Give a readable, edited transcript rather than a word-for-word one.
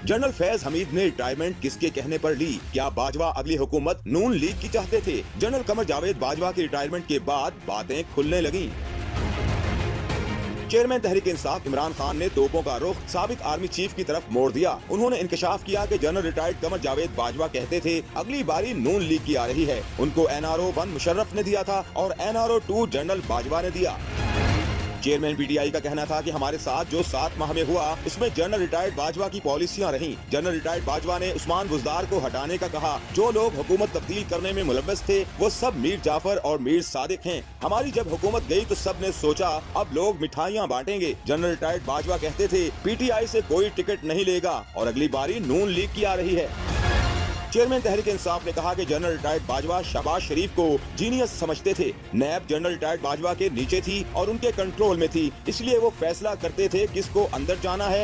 General Faiz Hamid ने retirement किसके कहने पर ली? क्या बाजवा अगली हुकूमत नून लीग की चाहते थे? जनरल कमर जावेद बाजवा की रिटायरमेंट के बाद बातें खुलने लगी। चेयरमैन तहरीक इंसाफ इमरान खान ने तोपों का रुख साबिक आर्मी चीफ की तरफ मोड़ दिया। उन्होंने इंकशाफ किया कि जनरल रिटायर्ड कमर जावेद बाजवा कहते थे अगली बारी नून लीग की आ रही है। उनको NRO 1 मुशर्रफ ने दिया था और NRO 2 जनरल बाजवा ने दिया। चेयरमैन PTI का कहना था कि हमारे साथ जो 7 माह में हुआ उसमें जनरल रिटायर्ड बाजवा की पॉलिसियां रहीं। जनरल रिटायर्ड बाजवा ने उस्मान बुज़दार को हटाने का कहा। जो लोग हुकूमत तब्दील करने में मुलव्वस थे वो सब मीर जाफर और मीर सादिक हैं। हमारी जब हुकूमत गई तो सब ने सोचा अब लोग मिठाइयाँ बांटेंगे। जनरल रिटायर्ड बाजवा कहते थे PTI से कोई टिकट नहीं लेगा और अगली बारी नून लीग की आ रही है। चेयरमैन तहरीक इंसाफ ने कहा कि जनरल रिटायर्ड बाजवा शहबाज शरीफ को जीनियस समझते थे। नैब जनरल रिटायर्ड बाजवा के नीचे थी और उनके कंट्रोल में थी, इसलिए वो फैसला करते थे किसको अंदर जाना है